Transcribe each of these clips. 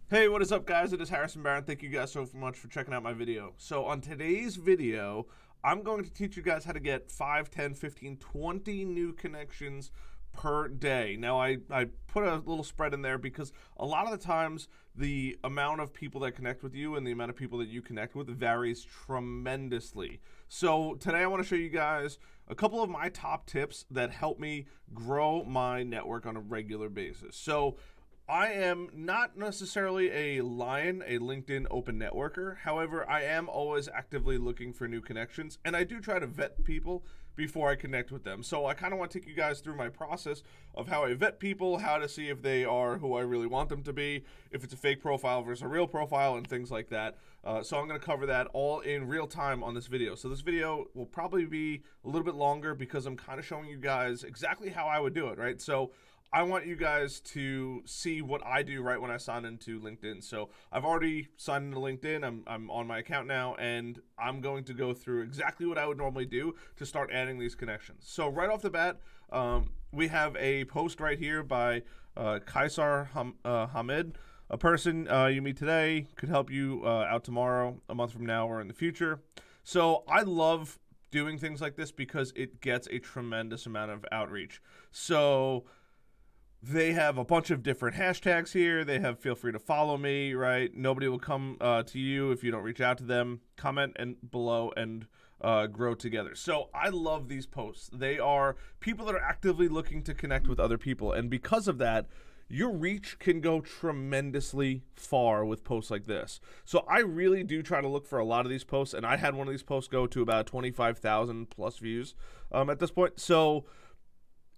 Hey, what is up, guys? It is Harrison Barron. Thank you guys so much for checking out my video. So on today's video, I'm going to teach you guys how to get 5, 10, 15, 20 new connections per day. Now, I put a little spread in there because a lot of the times the amount of people that connect with you and the amount of people that you connect with varies tremendously. So today I want to show you guys a couple of my top tips that help me grow my network on a regular basis. So I am not necessarily a LinkedIn open networker. However, I am always actively looking for new connections, and I do try to vet people before I connect with them. So I kind of want to take you guys through my process of how I vet people, how to see if they are who I really want them to be, if it's a fake profile versus a real profile, and things like that. So I'm going to cover that all in real time on this video. So this video will probably be a little bit longer because I'm kind of showing you guys exactly how I would do it, right? So I want you guys to see what I do right when I sign into LinkedIn. So I've already signed into LinkedIn. I'm on my account now, and I'm going to go through exactly what I would normally do to start adding these connections. So right off the bat, we have a post right here by Kaisar Hamid. A person you meet today could help you out tomorrow, a month from now, or in the future. So I love doing things like this because it gets a tremendous amount of outreach. So they have a bunch of different hashtags here. They have feel free to follow me, right? Nobody will come to you if you don't reach out to them. Comment and below and grow together. So I love these posts. They are people that are actively looking to connect with other people. And because of that, your reach can go tremendously far with posts like this. So I really do try to look for a lot of these posts. And I had one of these posts go to about 25,000 plus views at this point. So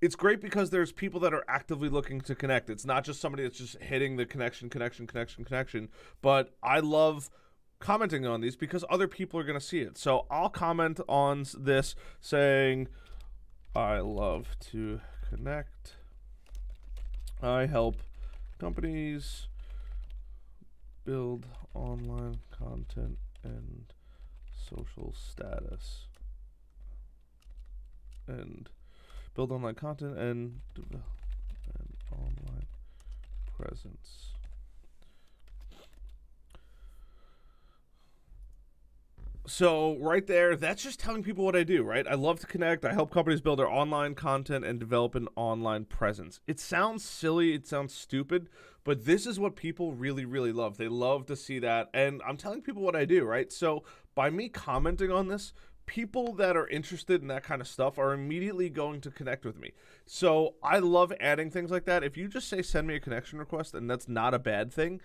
it's great because there's people that are actively looking to connect. It's not just somebody that's just hitting the connection. But I love commenting on these because other people are going to see it. So I'll comment on this saying, I love to connect. I help companies build online content and social status. And build online content and develop an online presence. So right there, that's just telling people what I do, right? I love to connect. I help companies build their online content and develop an online presence. It sounds silly. It sounds stupid, but this is what people really, really love. They love to see that. And I'm telling people what I do, right? So by me commenting on this, people that are interested in that kind of stuff are immediately going to connect with me. So I love adding things like that. If you just say send me a connection request, and that's not a bad thing,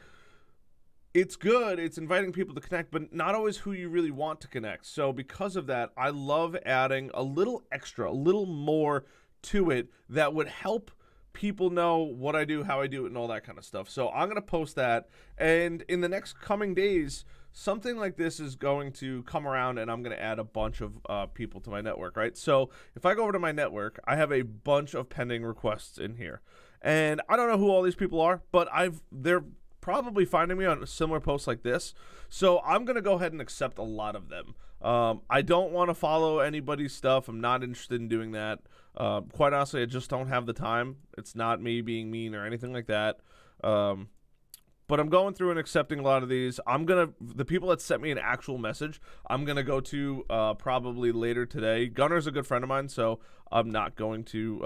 it's good. It's inviting people to connect, but not always who you really want to connect. So because of that, I love adding a little extra, a little more to it that would help people know what I do, how I do it, and all that kind of stuff. So I'm going to post that, and in the next coming days, something like this is going to come around, and I'm going to add a bunch of people to my network, right? So if I go over to my network, I have a bunch of pending requests in here, and I don't know who all these people are, but they're probably finding me on a similar post like this. So I'm going to go ahead and accept a lot of them. I don't want to follow anybody's stuff. I'm not interested in doing that. Quite honestly, I just don't have the time. It's not me being mean or anything like that. But I'm going through and accepting a lot of these. The people that sent me an actual message, I'm going to go to probably later today. Gunner's a good friend of mine, so I'm not going to,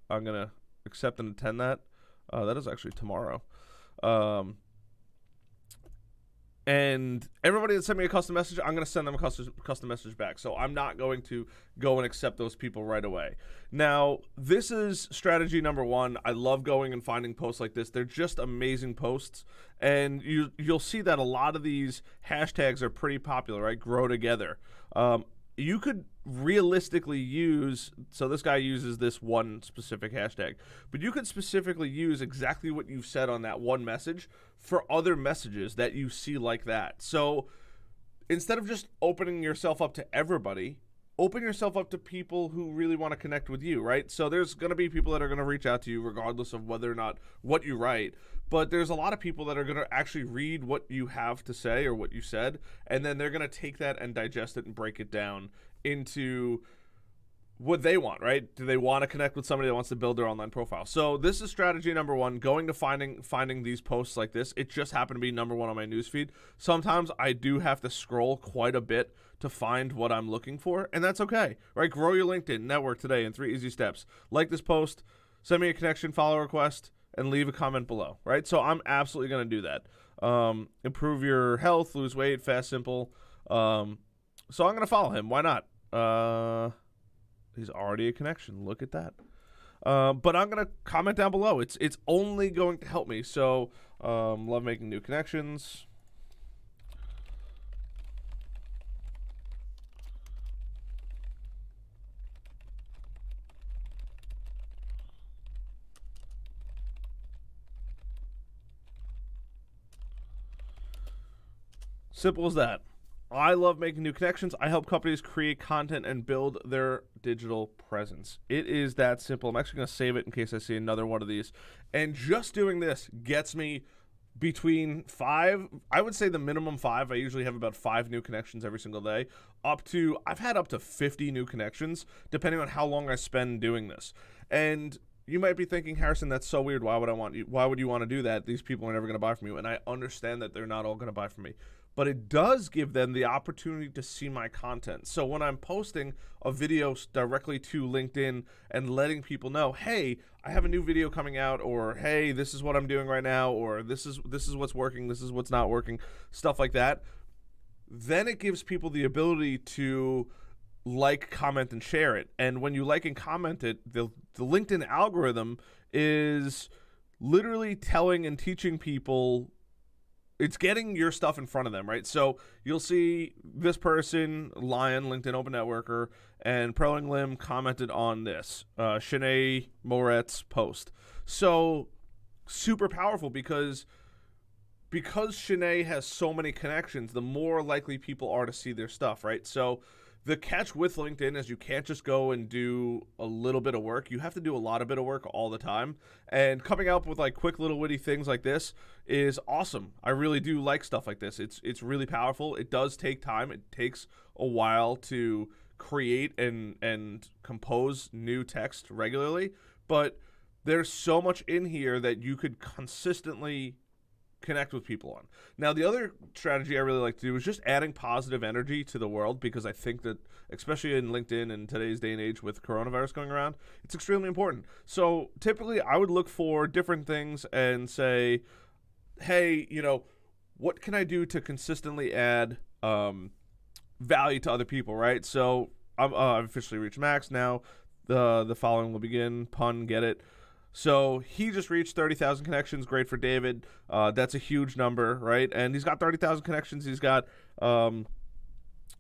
I'm going to accept and attend that. That is actually tomorrow. And everybody that sent me a custom message, I'm going to send them a custom message back. So I'm not going to go and accept those people right away. Now, this is strategy number one. I love going and finding posts like this. They're just amazing posts. And you'll see that a lot of these hashtags are pretty popular, right? Grow together. You could realistically use, so this guy uses this one specific hashtag, but you could specifically use exactly what you've said on that one message for other messages that you see like that. So instead of just opening yourself up to everybody, open yourself up to people who really want to connect with you, right? So there's going to be people that are going to reach out to you regardless of whether or not what you write, but there's a lot of people that are going to actually read what you have to say or what you said, and then they're going to take that and digest it and break it down into what they want, right? Do they want to connect with somebody that wants to build their online profile? So this is strategy number one, going to finding these posts like this. It just happened to be number one on my newsfeed. Sometimes I do have to scroll quite a bit to find what I'm looking for, and that's okay, right? Grow your LinkedIn network today in 3 easy steps. Like this post, send me a connection, follow request, and leave a comment below, right? So I'm absolutely going to do that. Improve your health, lose weight, fast, simple. So I'm going to follow him. Why not? He's already a connection. Look at that. But I'm going to comment down below. It's only going to help me. So love making new connections. Simple as that. I love making new connections. I help companies create content and build their digital presence. It is that simple. I'm actually going to save it in case I see another one of these. And just doing this gets me between 5, I would say the minimum 5. I usually have about 5 new connections every single day. I've had up to 50 new connections, depending on how long I spend doing this. And you might be thinking, Harrison, that's so weird. Why would you want to do that? These people are never going to buy from you. And I understand that they're not all going to buy from me. But it does give them the opportunity to see my content. So when I'm posting a video directly to LinkedIn and letting people know, hey, I have a new video coming out, or hey, this is what I'm doing right now, or this is what's working, this is what's not working, stuff like that, then it gives people the ability to like, comment, and share it. And when you like and comment it, the LinkedIn algorithm is literally telling and teaching people, it's getting your stuff in front of them, right? So you'll see this person, Lion, LinkedIn Open Networker, and Perling Lim commented on this, Shanae Moret's post. So super powerful because Shanae has so many connections, the more likely people are to see their stuff, right? So the catch with LinkedIn is you can't just go and do a little bit of work. You have to do a lot of bit of work all the time. And coming up with like quick little witty things like this is awesome. I really do like stuff like this. It's really powerful. It does take time. It takes a while to create and compose new text regularly. But there's so much in here that you could consistently connect with people on. Now, the other strategy I really like to do is just adding positive energy to the world, because I think that, especially in LinkedIn in today's day and age with coronavirus going around, it's extremely important. So typically I would look for different things and say, hey, what can I do to consistently add value to other people, right? So I've officially reached max now. The following will begin. Pun, get it. So he just reached 30,000 connections. Great for David. That's a huge number, right? And he's got 30,000 connections. He's got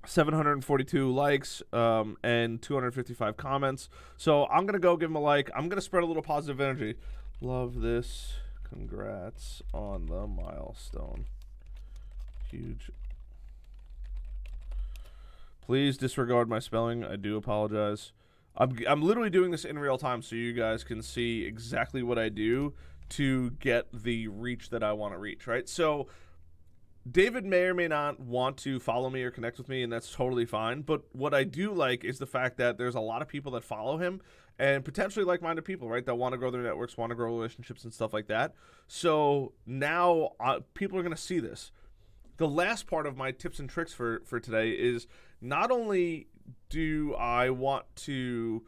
742 likes and 255 comments. So I'm going to go give him a like. I'm going to spread a little positive energy. Love this. Congrats on the milestone. Huge. Please disregard my spelling. I do apologize. I'm literally doing this in real time so you guys can see exactly what I do to get the reach that I want to reach, right? So David may or may not want to follow me or connect with me, and that's totally fine. But what I do like is the fact that there's a lot of people that follow him, and potentially like-minded people, right, that want to grow their networks, want to grow relationships and stuff like that. So now people are going to see this. The last part of my tips and tricks for today is not only do I want to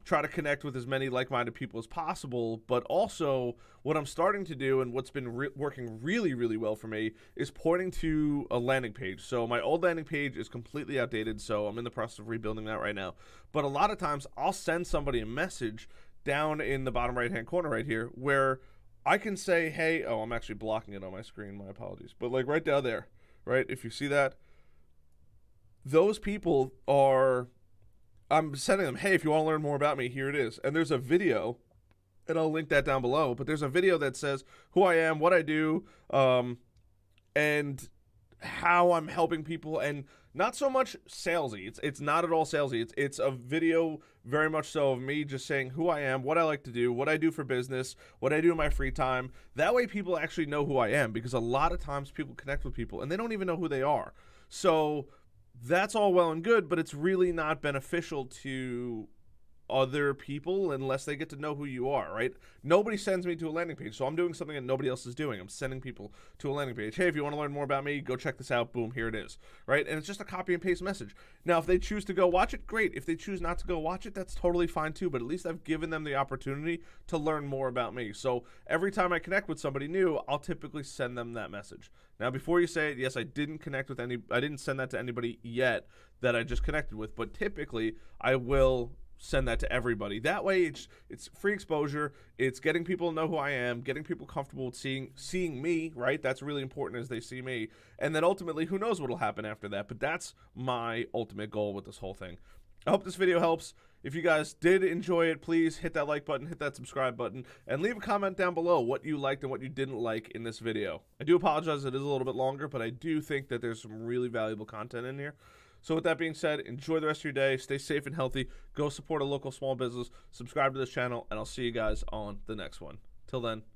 try to connect with as many like-minded people as possible, but also what I'm starting to do and what's been working really, really well for me is pointing to a landing page. So my old landing page is completely outdated, so I'm in the process of rebuilding that right now. But a lot of times I'll send somebody a message down in the bottom right-hand corner right here where I can say, hey, I'm actually blocking it on my screen, my apologies. But like right down there, right, if you see that, those people I'm sending them, hey, if you want to learn more about me, here it is. And there's a video, and I'll link that down below, but there's a video that says who I am, what I do, and how I'm helping people, and not so much salesy. It's not at all salesy. It's a video very much so of me just saying who I am, what I like to do, what I do for business, what I do in my free time. That way people actually know who I am, because a lot of times people connect with people and they don't even know who they are. So that's all well and good, but it's really not beneficial to other people unless they get to know who you are, right? Nobody sends me to a landing page, so I'm doing something that nobody else is doing. I'm sending people to a landing page. Hey, if you want to learn more about me, go check this out. Boom, here it is, right? And it's just a copy and paste message. Now, if they choose to go watch it, great. If they choose not to go watch it, that's totally fine too, but at least I've given them the opportunity to learn more about me. So every time I connect with somebody new, I'll typically send them that message. Now, before you say it, yes, I didn't send that to anybody yet that I just connected with, but typically I will send that to everybody. That way it's free exposure. It's getting people to know who I am, getting people comfortable with seeing me, right? That's really important as they see me. And then ultimately, who knows what'll happen after that, but that's my ultimate goal with this whole thing. I hope this video helps. If you guys did enjoy it, please hit that like button, hit that subscribe button, and leave a comment down below what you liked and what you didn't like in this video. I do apologize it is a little bit longer, but I do think that there's some really valuable content in here. So with that being said, enjoy the rest of your day. Stay safe and healthy. Go support a local small business. Subscribe to this channel, and I'll see you guys on the next one. Till then.